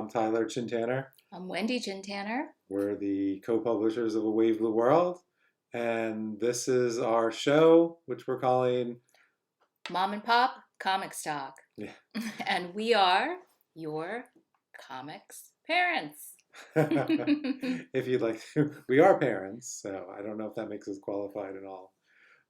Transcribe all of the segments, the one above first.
I'm Tyler Chin-Tanner. I'm Wendy Chin-Tanner. We're the co-publishers of AWBW World, and this is our show, which we're calling Mom and Pop Comics Talk. Yeah. And we are your comics parents. If you'd like to. We are parents, so I don't know if that makes us qualified in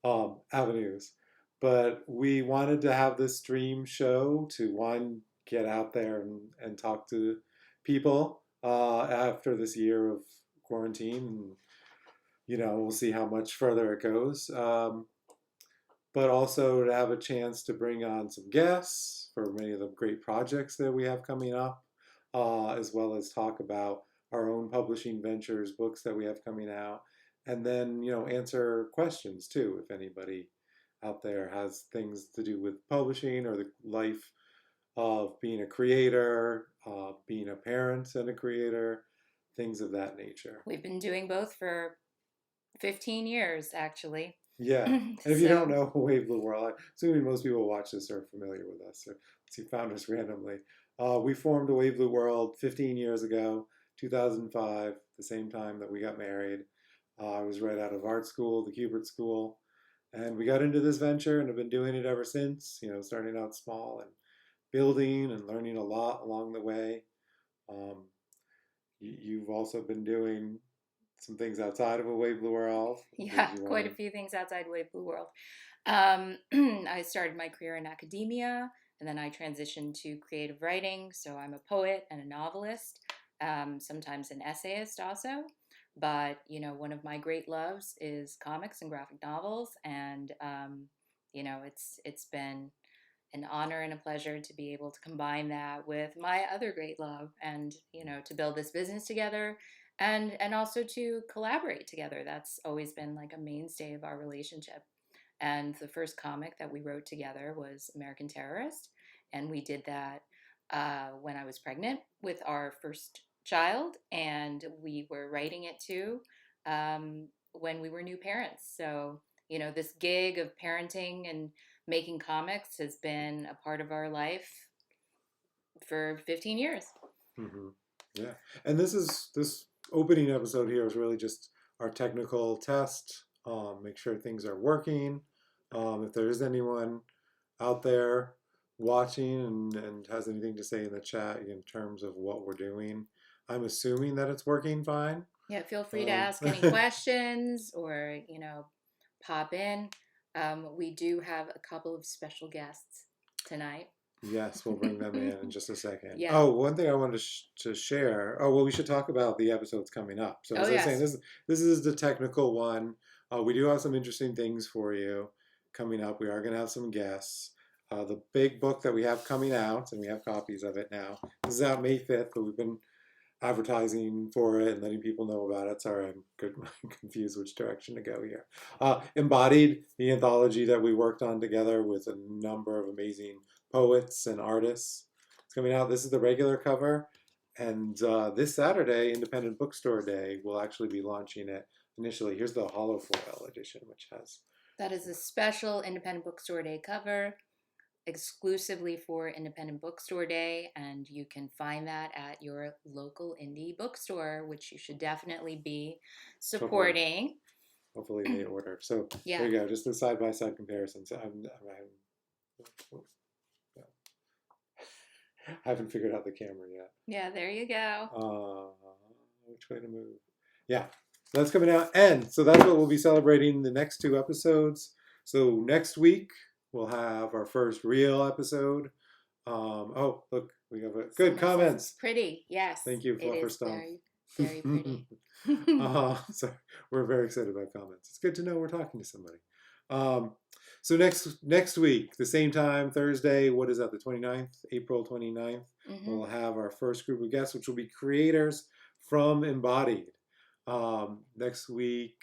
all avenues. But we wanted to have this stream show to, one, get out there and talk to people after this year of quarantine. And, we'll see how much further it goes. But also to have a chance to bring on some guests for many of the great projects that we have coming up, as well as talk about our own publishing ventures, books that we have coming out, and then, answer questions too, if anybody out there has things to do with publishing or the life of being a creator, being a parent and a creator, things of that nature. We've been doing both for 15 years, actually. Yeah, and if you don't know AWBW World, assuming most people watch this are familiar with us, or you found us randomly. We formed AWBW World 15 years ago, 2005, the same time that we got married. I was right out of art school, the Kubert School, and we got into this venture and have been doing it ever since, starting out small and building and learning a lot along the way. You've also been doing some things outside of AWBW World. Yeah, quite a few things outside AWBW World. I started my career in academia, and then I transitioned to creative writing. So I'm a poet and a novelist, sometimes an essayist also. But, one of my great loves is comics and graphic novels. And, it's been an honor and a pleasure to be able to combine that with my other great love and, to build this business together and also to collaborate together. That's always been like a mainstay of our relationship. And the first comic that we wrote together was American Terrorist. And we did that when I was pregnant with our first child, and we were writing it too when we were new parents. So, this gig of parenting and making comics has been a part of our life for 15 years. Mm-hmm. Yeah. And this opening episode here is really just our technical test, make sure things are working. If there is anyone out there watching and has anything to say in the chat in terms of what we're doing, I'm assuming that it's working fine. Yeah, feel free to ask any questions or, pop in. We do have a couple of special guests tonight. Yes, we'll bring them in just a second. Yeah. Oh, one thing I wanted to share. Oh, well, we should talk about the episodes coming up. So as I was saying, this is the technical one. We do have some interesting things for you coming up. We are going to have some guests. The big book that we have coming out, and we have copies of it now. This is out May 5th, but we've been advertising for it and letting people know about it. Sorry, I'm confused which direction to go here. Embodied, the anthology that we worked on together with a number of amazing poets and artists. It's coming out. This is the regular cover. And this Saturday, Independent Bookstore Day, we'll actually be launching it initially. Here's the holofoil edition, which has... That is a special Independent Bookstore Day cover exclusively for Independent Bookstore Day, and you can find that at your local indie bookstore, which you should definitely be supporting. Hopefully they order. So yeah. There you go, just the side-by-side comparisons. I haven't figured out the camera yet. Yeah, there you go. Which way to move? Yeah, so that's coming out. And so that's what we'll be celebrating the next two episodes. So next week, we'll have our first real episode. Oh, look, we have good comments. Pretty, yes. Thank you for stuff. Very, very pretty. So we're very excited about comments. It's good to know we're talking to somebody. So next week, the same time, Thursday, what is that, the 29th, April 29th, we'll have our first group of guests, which will be creators from Embodied. Next week,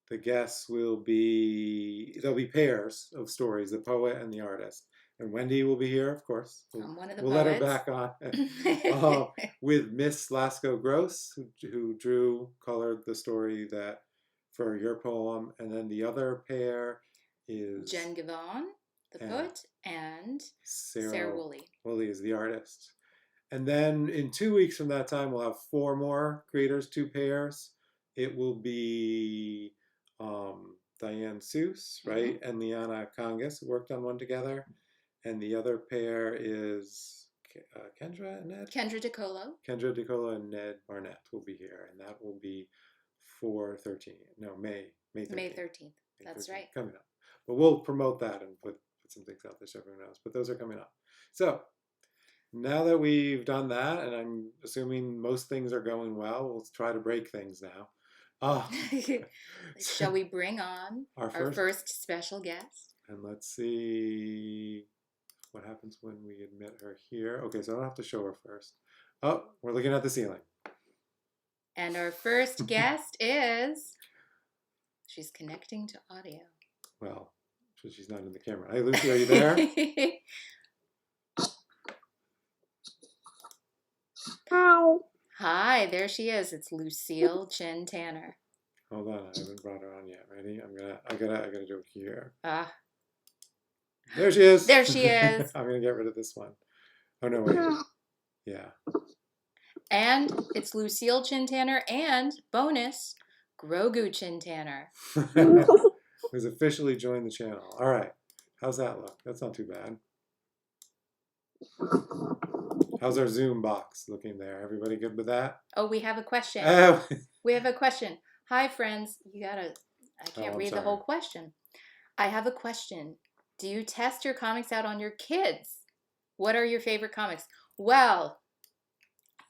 the guests there'll be pairs of stories, the poet and the artist. And Wendy will be here, of course. I'm one of the poets. Let her back on. With Miss Lasco Gross, who colored the story for your poem. And then the other pair is Jen Gavon, the poet, and Sarah Woolley. Woolley is the artist. And then in 2 weeks from that time, we'll have 4 more creators, 2 pairs. It will be Diane Seuss, right, and Liana Kangas, who worked on one together. And the other pair is Kendra and Ned? Kendra DeColo. Kendra DeColo and Ned Barnett will be here. And that will be for May 13th. May 13th. That's right. Coming up. But we'll promote that and put some things out there so everyone knows. But those are coming up. So now that we've done that, and I'm assuming most things are going well, we'll try to break things now. Shall we bring on our first special guest? And let's see what happens when we admit her here. Okay, so I don't have to show her first. Oh, we're looking at the ceiling. And our first guest is... She's connecting to audio. Well, she's not in the camera. Hey, Lucy, are you there? Hi. Hi, there she is. It's Lucille Chin-Tanner. Hold on, I haven't brought her on yet. Ready? I gotta do it here. There she is. There she is. I'm gonna get rid of this one. Oh no, wait. Yeah. And it's Lucille Chin-Tanner and bonus Grogu Chin-Tanner. Who's officially joined the channel. All right. How's that look? That's not too bad. How's our Zoom box looking there? Everybody good with that? Oh, we have a question. We have a question. Hi, friends. I can't read the whole question. I have a question. Do you test your comics out on your kids? What are your favorite comics? Well,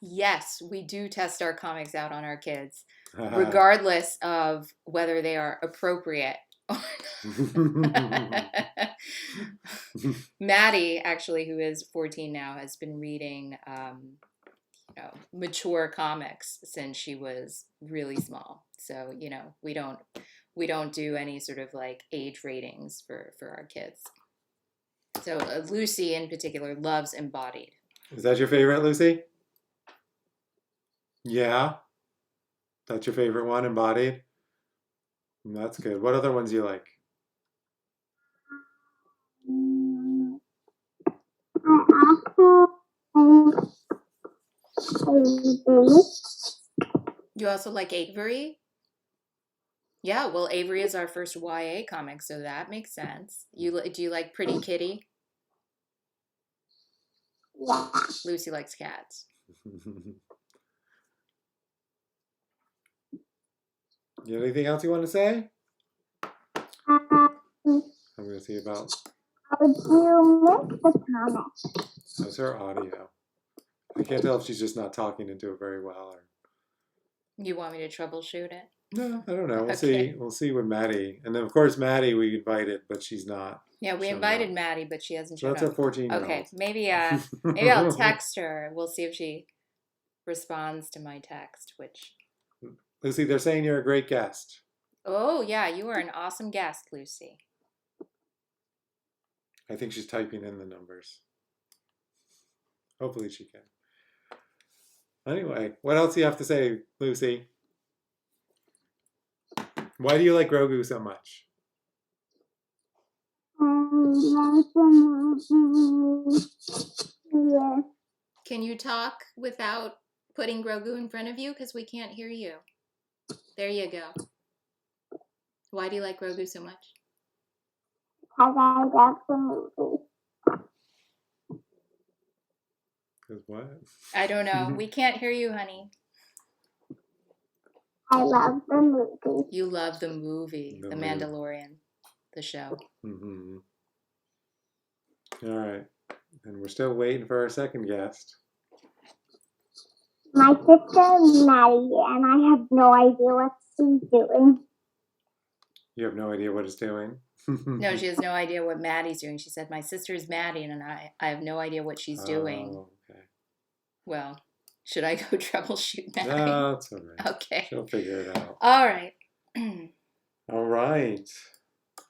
yes, we do test our comics out on our kids, regardless of whether they are appropriate. Maddie, actually, who is 14 now, has been reading mature comics since she was really small. So, we don't do any sort of like age ratings for our kids. So Lucy in particular loves Embodied. Is that your favorite, Lucy? Yeah? That's your favorite one, Embodied? That's good. What other ones do you like? You also like Avery? Yeah, well, Avery is our first YA comic, so that makes sense. Do you like Pretty Kitty? Yeah. Lucy likes cats. You have anything else you want to say? I'm going to see about... Do you miss the comics? How's her audio? I can't tell if she's just not talking into it very well. Or... You want me to troubleshoot it? No, I don't know. We'll Okay. see. We'll see with Maddie. And then, of course, Maddie we invited, but she's not. Yeah, we invited Maddie, but she hasn't So shown that's our up. 14-year-old. Okay, maybe I'll text her. We'll see if she responds to my text, which... Lucy, they're saying you're a great guest. Oh, yeah, you are an awesome guest, Lucy. I think she's typing in the numbers. Hopefully she can. Anyway, what else do you have to say, Lucy? Why do you like Grogu so much? Yeah. Can you talk without putting Grogu in front of you? Because we can't hear you. There you go. Why do you like Grogu so much? Because I love the movie. Because what? I don't know. We can't hear you, honey. I love the movie. You love the movie, The Mandalorian, the show. Mm-hmm. All right. And we're still waiting for our second guest. My sister Maddie, and I have no idea what she's doing. You have no idea what it's doing? No, she has no idea what Maddie's doing. She said, my sister's Maddie, and I have no idea what she's doing. Okay. Well, should I go troubleshoot Maddie? No, it's all right. Okay. She'll figure it out. All right. All right.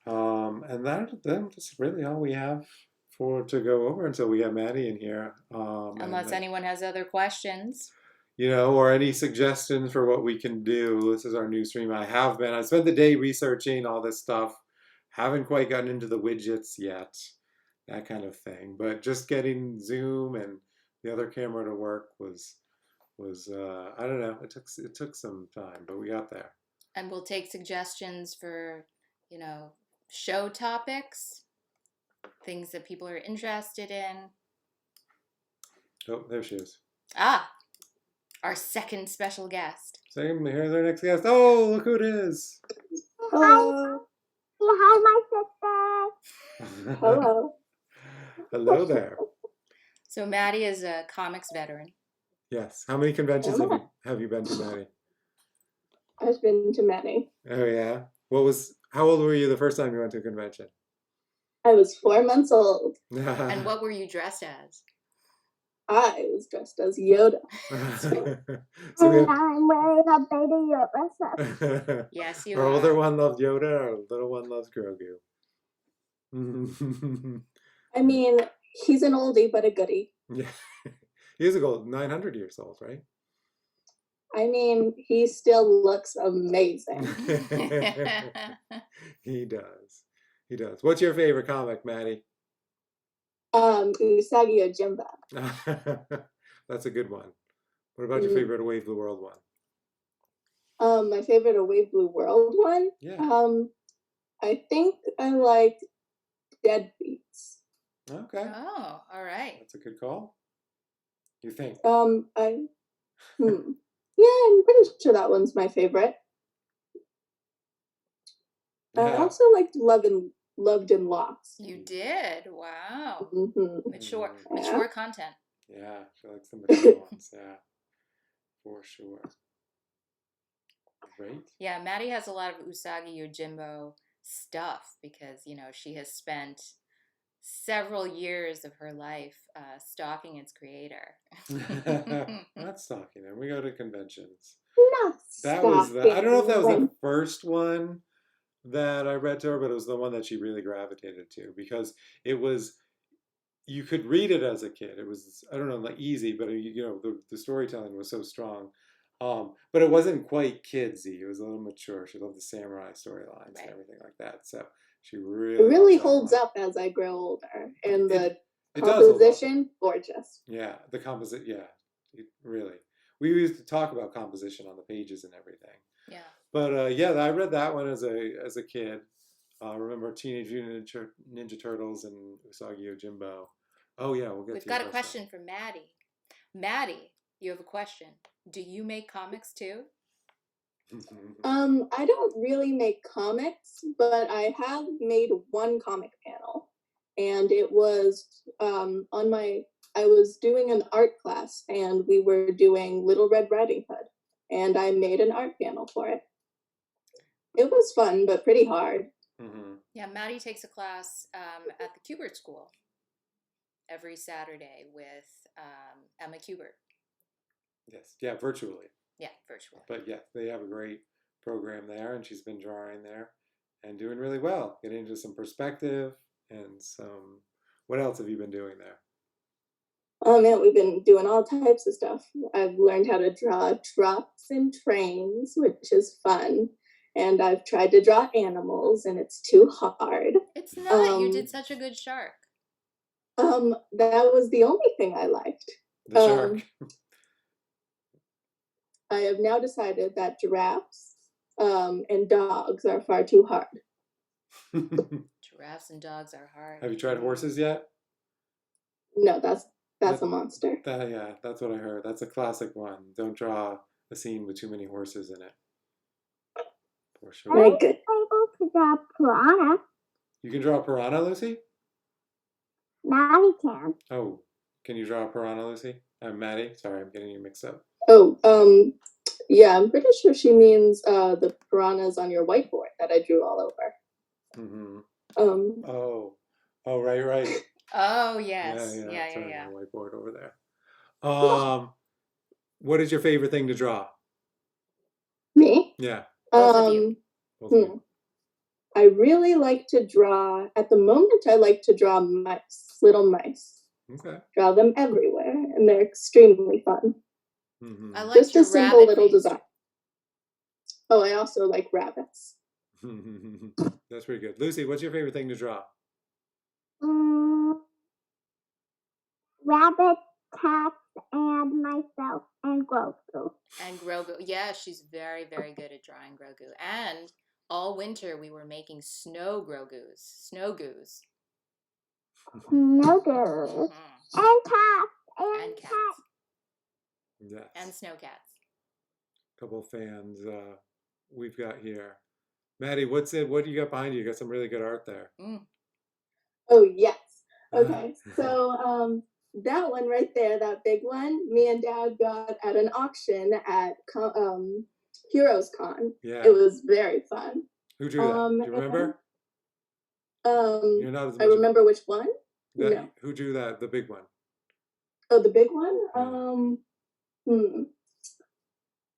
And that's really all we have to go over until we have Maddie in here. Unless anyone has other questions. Or any suggestions for what we can do. This is our new stream. I spent the day researching all this stuff. Haven't quite gotten into the widgets yet, that kind of thing. But just getting Zoom and the other camera to work was I don't know. It took some time, but we got there. And we'll take suggestions for, show topics, things that people are interested in. Oh, there she is. Ah, our second special guest. Same. Here's our next guest. Oh, look who it is. Hello. Hi, my sister. Hello. Hello there. So Maddie is a comics veteran. Yes. How many conventions have you been to, Maddie? I've been to many. Oh yeah. How old were you the first time you went to a convention? I was 4 months old. And what were you dressed as? I was dressed as Yoda. So we And I'm wearing a baby Yoda shirt. have Yes, you our are. older one loved Yoda, our little one loves Grogu. I mean, he's an oldie but a goodie. Yeah. He's a gold 900 years old, right? I mean, he still looks amazing. He does. He does. What's your favorite comic, Maddie? Usagi Ojimba. That's a good one. What about your favorite Away of the World one? My favorite Away Blue World one? Yeah. I think I like Deadbeats. Okay. Oh, all right. That's a good call. You think? Yeah, I'm pretty sure that one's my favorite. I Yeah. also liked Loved and Lost. You did. Wow. Mm-hmm. Mature content. Yeah, she likes the mature ones. Yeah, for sure. Great. Yeah, Maddie has a lot of Usagi Yojimbo stuff because, she has spent several years of her life stalking its creator. Not stalking them. We go to conventions. Not That was stalking. I don't know if that was the first one that I read to her, but it was the one that she really gravitated to because it was, you could read it as a kid. It was, I don't know, like easy, but the storytelling was so strong. But it wasn't quite kidsy. It was a little mature. She loved the samurai storylines and everything like that. So she It really really loved that holds one. up as I grow older. And the It does hold up. composition, gorgeous. Yeah, the composite. Yeah, really. We used to talk about composition on the pages and everything. Yeah. But yeah, I read that one as a kid. Remember Teenage Mutant Ninja Turtles and Usagi Yojimbo. Oh yeah, we'll get. We've got a question for Maddie. Maddie, you have a question. Do you make comics too? I don't really make comics, but I have made one comic panel. And it was I was doing an art class and we were doing Little Red Riding Hood. And I made an art panel for it. It was fun, but pretty hard. Mm-hmm. Yeah, Maddie takes a class at the Kubert School every Saturday with Emma Kubert. Yes, yeah, virtually. Yeah, virtually. But yeah, they have a great program there, and she's been drawing there and doing really well. Getting into some perspective and some. What else have you been doing there? Oh man, we've been doing all types of stuff. I've learned how to draw trucks and trains, which is fun. And I've tried to draw animals, and it's too hard. It's not. You did such a good shark. That was the only thing I liked. The shark. I have now decided that giraffes and dogs are far too hard. Giraffes and dogs are hard. Have you tried horses yet? No, that's a monster. Yeah, that's what I heard. That's a classic one. Don't draw a scene with too many horses in it. For sure. I'm able to draw piranha. You can draw a piranha, Lucy? Maddie can. Oh, can you draw a piranha, Lucy? Maddie? Sorry, I'm getting you mixed up. Oh, yeah, I'm pretty sure she means the piranhas on your whiteboard that I drew all over. Mm-hmm. Oh, right. Oh, yes. Yeah. Whiteboard over there. What is your favorite thing to draw? Me? Yeah. Both of you. Both of you. I really like to draw. At the moment, I like to draw mice, little mice. Okay. Draw them everywhere, and they're extremely fun. Mm-hmm. I like Just your a simple rabbit little face. design. Oh, I also like rabbits. That's pretty good. Lucy, what's your favorite thing to draw? Rabbit cats, and myself, and Grogu. And Grogu. Yeah, she's very, very good at drawing Grogu. And all winter we were making snow Grogus. Snow goos. Grogu. Mhm. And cats. And cats. Yes. And snow cats. Couple of fans we've got here. Maddie, what do you got behind you? You got some really good art there. Oh, yes. Okay, so that one right there, that big one, me and Dad got at an auction at Heroes Con. Yeah. It was very fun. Who drew that? Do you remember? You're not as much I remember which one. no. Who drew that? The big one. Oh, the big one?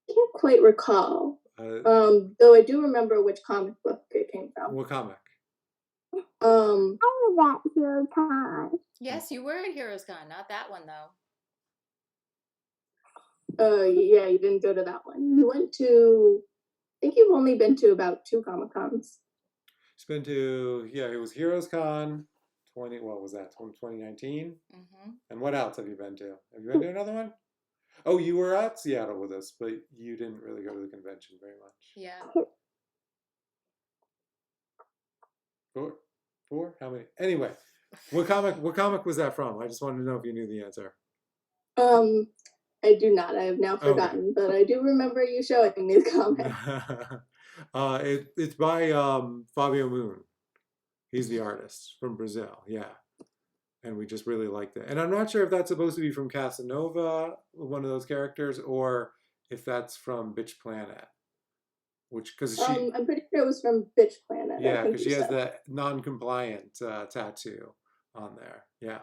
Can't quite recall. Though I do remember which comic book it came from. What comic? I was at Heroes Con. Yes, you were at Heroes Con. Not that one, though. Yeah, you didn't go to that one. You went to, I think you've only been to about 2 Comic Cons. It's been to, it was Heroes Con 20, what was that, 2019? Mm-hmm. And what else have you been to? Have you been to another one? Oh, you were at Seattle with us, but you didn't really go to the convention very much. Yeah. 4? How many? Anyway, what comic was that from? I just wanted to know if you knew the answer. I do not. I have now forgotten, but I do remember you showing me the comic. It's by Fabio Moon. He's the artist from Brazil. Yeah. And we just really liked it. And I'm not sure if that's supposed to be from Casanova, one of those characters, or if that's from Bitch Planet. Because I'm pretty sure it was from Bitch Planet. Yeah, because she has that non-compliant tattoo on there. Yeah.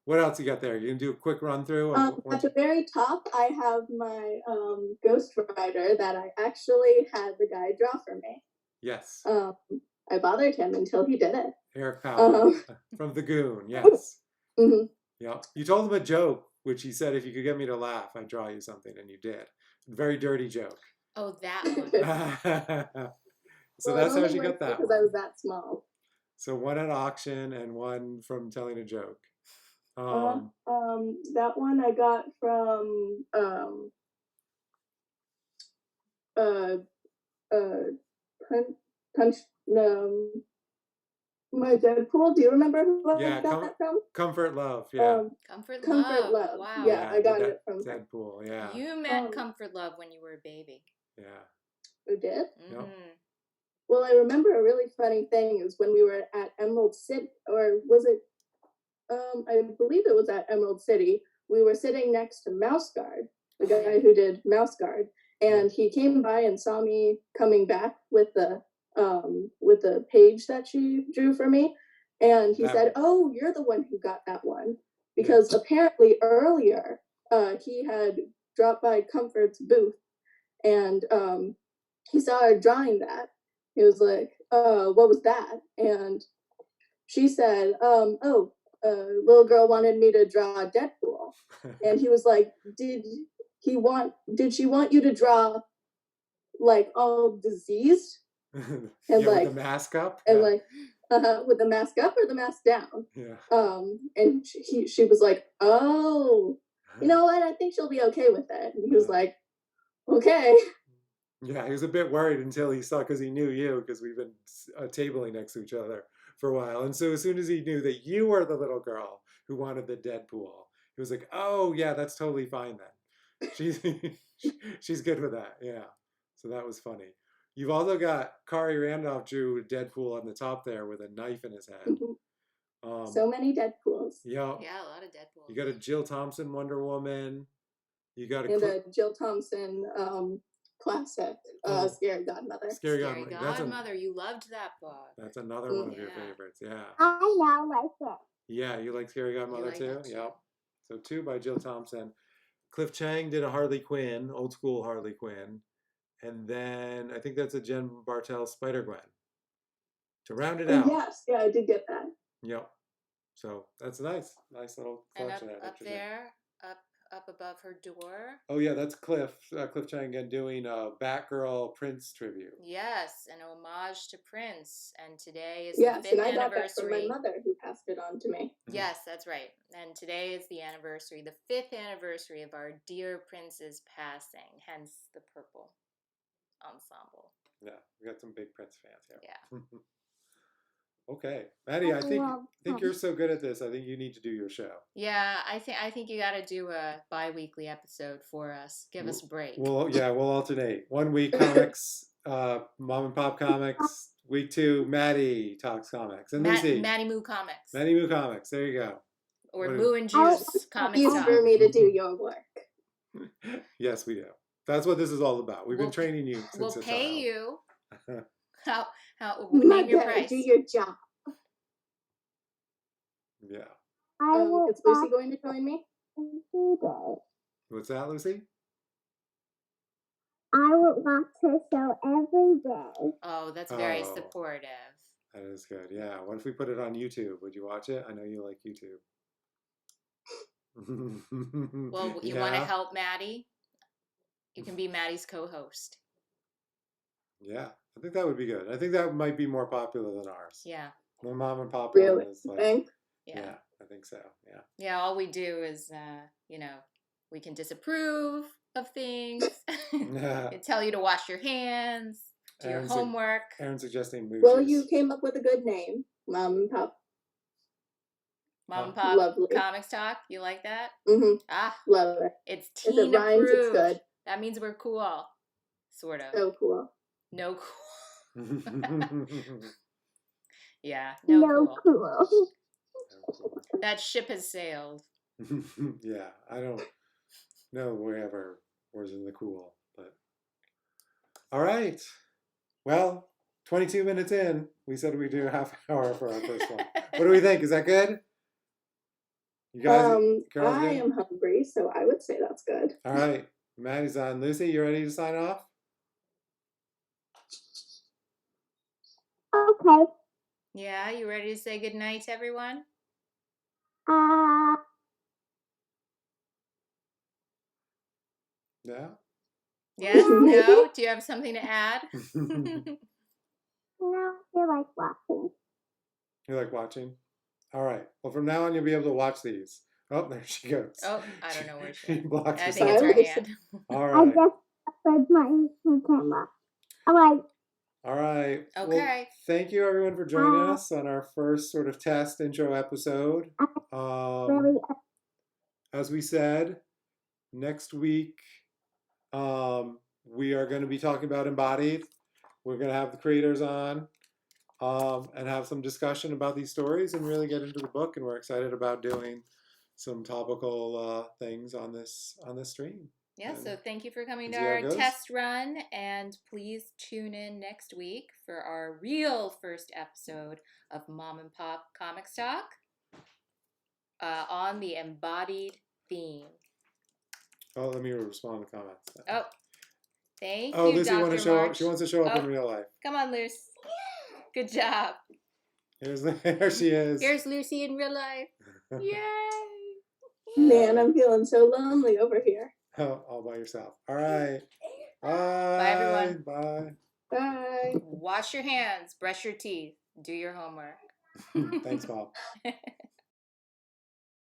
What else you got there? You can do a quick run through. At the very top, I have my Ghost Rider that I actually had the guy draw for me. Yes. I bothered him until he did it. Eric Powell from The Goon. Yes. Mm-hmm. Yeah. You told him a joke, which he said, if you could get me to laugh, I'd draw you something, and you did. Very dirty joke. Oh, that one. So that's how she got that because one. I was that small. So one at auction and one from telling a joke. That one I got from my Deadpool. Do you remember who I got that from? Comfort Love. Yeah. Comfort Love. Wow. Yeah, I got it from Deadpool. Yeah. You met Comfort Love when you were a baby. Yeah. You did? Mm-hmm. Yep. Well, I remember a really funny thing. It was when we were at Emerald City, or was it? I believe it was at Emerald City. We were sitting next to Mouse Guard, the guy who did Mouse Guard, and he came by and saw me coming back with the page that she drew for me, and he said, "Oh, you're the one who got that one," because apparently earlier he had dropped by Comfort's booth, and he saw her drawing that. He was like, "What was that?" And she said, little girl wanted me to draw Deadpool." And he was like, did she want you to draw like all diseased? And with the mask up? And with the mask up or the mask down? Yeah. And she was like, "Oh, you know what? I think she'll be okay with it." And he was like, "Okay." Yeah, he was a bit worried until he saw, because he knew you, because we've been tabling next to each other for a while. And so as soon as he knew that you were the little girl who wanted the Deadpool, he was like, "Oh, yeah, that's totally fine then. She's good with that." Yeah. So that was funny. You've also got Kari Randolph drew Deadpool on the top there with a knife in his head. So many Deadpools. Yeah. Yeah, a lot of Deadpools. You got a Jill Thompson Wonder Woman. You got a Jill Thompson classic, Scary Godmother. Scary Godmother. You loved that book. That's another one of your favorites. Yeah. I know, like it. Yeah, you like Scary Godmother too? Yep. So 2 by Jill Thompson. Cliff Chang did a Harley Quinn, old school Harley Quinn. And then I think that's a Jen Bartel Spider-Gwen. To round it out. Yes, yeah, I did get that. Yep. So that's nice little collection. And up there, up above her door. Oh yeah, that's Cliff Chang again doing a Batgirl Prince tribute. Yes, an homage to Prince, and today is the 5th and I got anniversary. that from my mother, who passed it on to me. Yes, that's right. And today is the anniversary, the 5th anniversary of our dear prince's passing, hence the purple ensemble. Yeah, we got some big Prince fans here. Yeah. Okay, Maddie, I think you're so good at this. I think you need to do your show. Yeah, I think you got to do a bi-weekly episode for us. Give us a break. Well, yeah, we'll alternate. 1 week comics, mom and pop comics. Week 2, Maddie talks comics, and Lucy. Maddie Moo Comics. Maddie Moo Comics. There you go. Or Moo and Juice Comics. Easy for me to do your work. Yes, we do. That's what this is all about. We've been training you since we'll a pay child. you. How name your price. Do your job. Yeah. Is Lucy going to join me? What's that, Lucy? I would watch her show every day. Oh, that's very Oh. supportive. That is good. Yeah. What if we put it on YouTube? Would you watch it? I know you like YouTube. Well, you want to help Maddie? You can be Maddie's co-host. Yeah, I think that would be good. I think that might be more popular than ours. Yeah. My mom and pop Really? is like, Think? yeah, I think so. Yeah. Yeah, all we do is, we can disapprove of things, tell you to wash your hands, do your homework. Aaron suggesting movies. Well, you came up with a good name, Mom and Pop. Mom and Pop Lovely. Comics Talk. You like that? Mm-hmm. Ah, love it. It's If teen it rhymes, it's approved. good. That means we're cool, sort of. So cool. No cool. Yeah, no cool. That ship has sailed. Yeah, I don't know wherever was in the cool, but all right. Well, 22 minutes in, we said we'd do a half hour for our first one. What do we think? Is that good? You guys, I am hungry, so I would say that's good. All right, Maddie's on. Lucy, you ready to sign off? Okay. Yeah, you ready to say goodnight to everyone? Yeah. Yes? No? Do you have something to add? No, I like watching. You like watching? All right. Well, from now on, you'll be able to watch these. Oh, there she goes. Oh, I don't know where she She blocked I think herself. it's her hand. All I right. just put my camera. All right. All right. Okay. Well, thank you, everyone, for joining us on our first sort of test intro episode. Really. As we said, next week we are going to be talking about Embodied. We're going to have the creators on and have some discussion about these stories and really get into the book. And we're excited about doing some topical things on this stream. Yeah, so thank you for coming to see how it our goes. test run, and please tune in next week for our real first episode of Mom and Pop Comics Talk on the Embodied theme. Oh, let me respond to comments. Oh, thank Oh, you, Lucy Dr. want to show up. March. She wants to show up in Oh. real life. Come on, Luce. Good job. There she is. Here's Lucy in real life. Yay! Man, I'm feeling so lonely over here. All by yourself. All right. Bye. Bye, everyone. Bye. Bye. Wash your hands, brush your teeth, do your homework. Thanks, Bob.